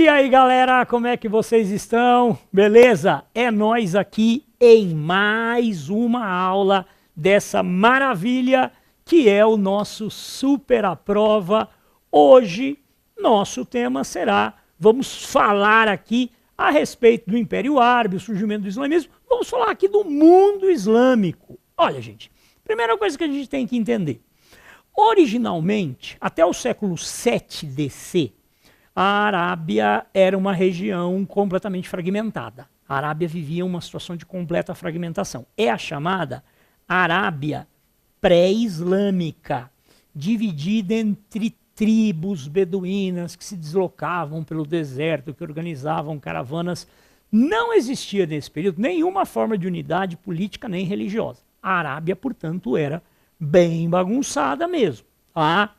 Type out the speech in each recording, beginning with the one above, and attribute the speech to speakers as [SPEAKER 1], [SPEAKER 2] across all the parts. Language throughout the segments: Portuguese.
[SPEAKER 1] E aí galera, como é que vocês estão? Beleza? É nós aqui em mais uma aula dessa maravilha que é o nosso Super à Prova. Hoje, nosso tema será, vamos falar aqui a respeito do Império Árabe, o surgimento do islamismo. Vamos falar aqui do mundo islâmico. Olha gente, primeira coisa que a gente tem que entender. Originalmente, até o século 7 DC, a Arábia era uma região completamente fragmentada. A Arábia vivia uma situação de completa fragmentação. É a chamada Arábia pré-islâmica, dividida entre tribos beduínas que se deslocavam pelo deserto, que organizavam caravanas. Não existia nesse período nenhuma forma de unidade política nem religiosa. A Arábia, portanto, era bem bagunçada mesmo. Tá?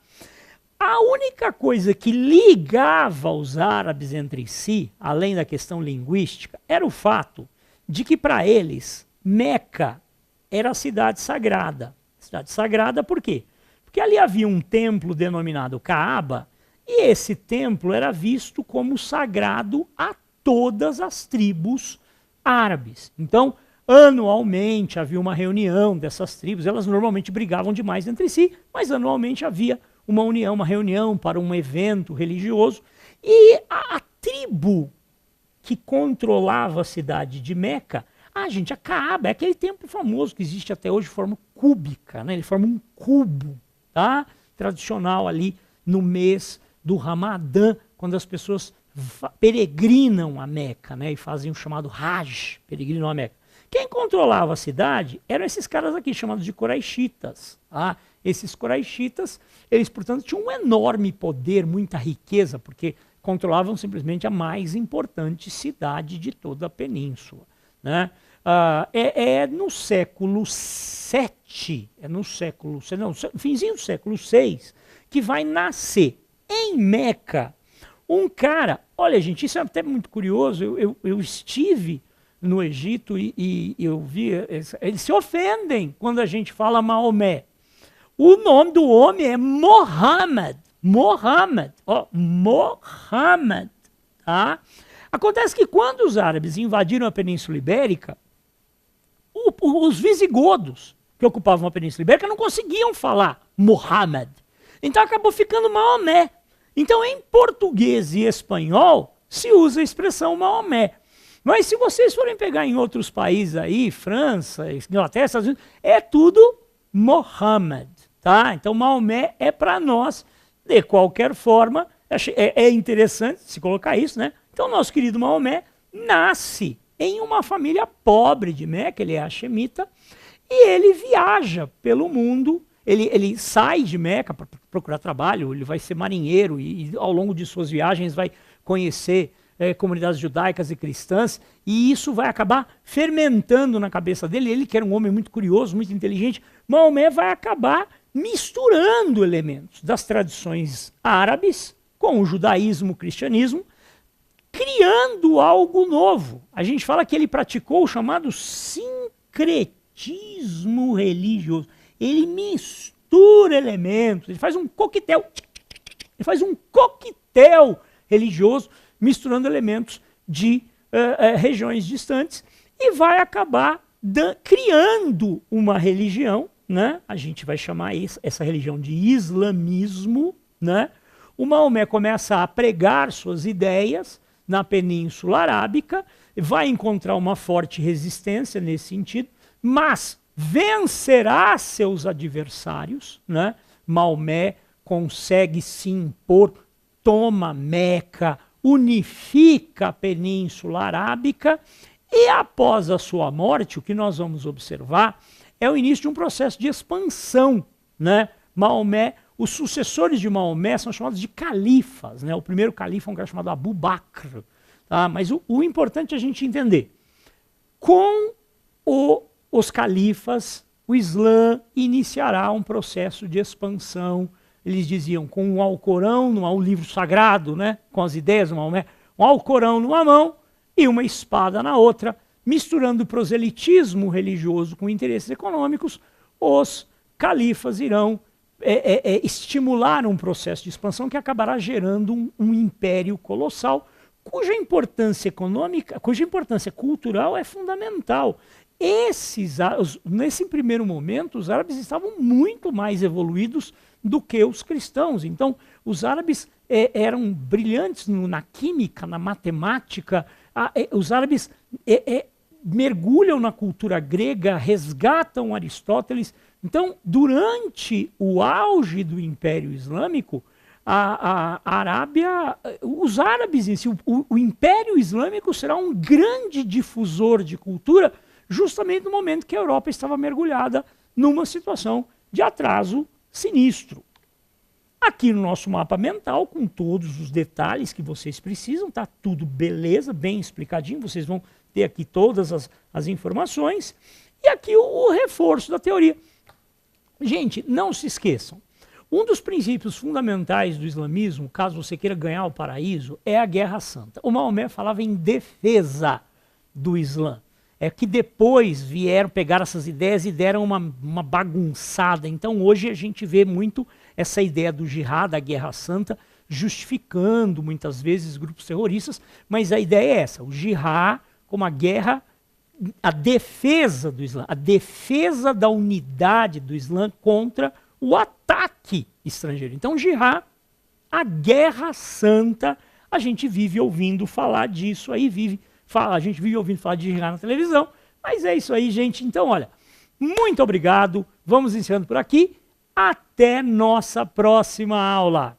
[SPEAKER 1] A única coisa que ligava os árabes entre si, além da questão linguística, era o fato de que para eles Meca era a cidade sagrada. Cidade sagrada por quê? Porque ali havia um templo denominado Kaaba e esse templo era visto como sagrado a todas as tribos árabes. Então, anualmente havia uma reunião dessas tribos, elas normalmente brigavam demais entre si, mas anualmente havia uma união, uma reunião para um evento religioso, e a tribo que controlava a cidade de Meca, a Kaaba é aquele templo famoso que existe até hoje de forma cúbica, né? Ele forma um cubo, tá? Tradicional ali no mês do Ramadã, quando as pessoas peregrinam a Meca, né? E fazem o chamado Hajj, peregrinam a Meca. Quem controlava a cidade eram esses caras aqui, chamados de Quraishitas. Tá? Esses Quraishitas, eles, portanto, tinham um enorme poder, muita riqueza, porque controlavam simplesmente a mais importante cidade de toda a península. Né? No século VII, finzinho do século VI, que vai nascer em Meca um cara. Olha, gente, isso é até muito curioso. Eu estive no Egito e eu vi, eles se ofendem quando a gente fala Maomé. O nome do homem é Mohammed. Mohammed. Mohammed. Tá? Acontece que quando os árabes invadiram a Península Ibérica, os visigodos que ocupavam a Península Ibérica não conseguiam falar Mohammed. Então acabou ficando Maomé. Então em português e espanhol se usa a expressão Maomé. Mas se vocês forem pegar em outros países aí, França, Inglaterra, Estados Unidos, é tudo Mohammed, tá? Então Maomé é para nós, de qualquer forma, é interessante se colocar isso, né? Então nosso querido Maomé nasce em uma família pobre de Meca, ele é hashemita, e ele viaja pelo mundo, ele sai de Meca para procurar trabalho, ele vai ser marinheiro e ao longo de suas viagens vai conhecer comunidades judaicas e cristãs, e isso vai acabar fermentando na cabeça dele. Ele que era um homem muito curioso, muito inteligente, Maomé vai acabar misturando elementos das tradições árabes com o judaísmo, o cristianismo, criando algo novo. A gente fala que ele praticou o chamado sincretismo religioso. Ele mistura elementos, ele faz um coquetel religioso, misturando elementos de regiões distantes e vai acabar criando uma religião, né? A gente vai chamar essa religião de islamismo. Né? O Maomé começa a pregar suas ideias na Península Arábica, vai encontrar uma forte resistência nesse sentido, mas vencerá seus adversários. Né? Maomé consegue se impor, toma Meca, unifica a Península Arábica e após a sua morte, o que nós vamos observar é o início de um processo de expansão. Né? Maomé, os sucessores de Maomé são chamados de califas. Né? O primeiro califa é um cara chamado Abu Bakr. Tá? Mas o importante é a gente entender, com os califas, o Islã iniciará um processo de expansão. Eles diziam, com um Alcorão, um livro sagrado, né, com as ideias do Maomé, um Alcorão numa mão e uma espada na outra, misturando proselitismo religioso com interesses econômicos, os califas irão estimular um processo de expansão que acabará gerando um império colossal, cuja importância econômica, cuja importância cultural é fundamental. Nesse primeiro momento, os árabes estavam muito mais evoluídos do que os cristãos. Então, os árabes eram brilhantes na química, na matemática. Os árabes mergulham na cultura grega, resgatam Aristóteles. Então, durante o auge do Império Islâmico, a Arábia, os árabes em si, o Império Islâmico será um grande difusor de cultura, justamente no momento que a Europa estava mergulhada numa situação de atraso sinistro. Aqui no nosso mapa mental, com todos os detalhes que vocês precisam, tá tudo beleza, bem explicadinho, vocês vão ter aqui todas as informações. E aqui o reforço da teoria. Gente, não se esqueçam, um dos princípios fundamentais do islamismo, caso você queira ganhar o paraíso, é a Guerra Santa. O Maomé falava em defesa do Islã. É que depois vieram pegar essas ideias e deram uma bagunçada. Então hoje a gente vê muito essa ideia do jihad, da Guerra Santa, justificando muitas vezes grupos terroristas, mas a ideia é essa, o jihad como a guerra, a defesa do Islã, a defesa da unidade do Islã contra o ataque estrangeiro. Então jihad, a Guerra Santa, a gente vive ouvindo falar disso aí, a gente vive ouvindo falar de jihad na televisão, mas é isso aí, gente. Então, olha, muito obrigado, vamos encerrando por aqui, até nossa próxima aula.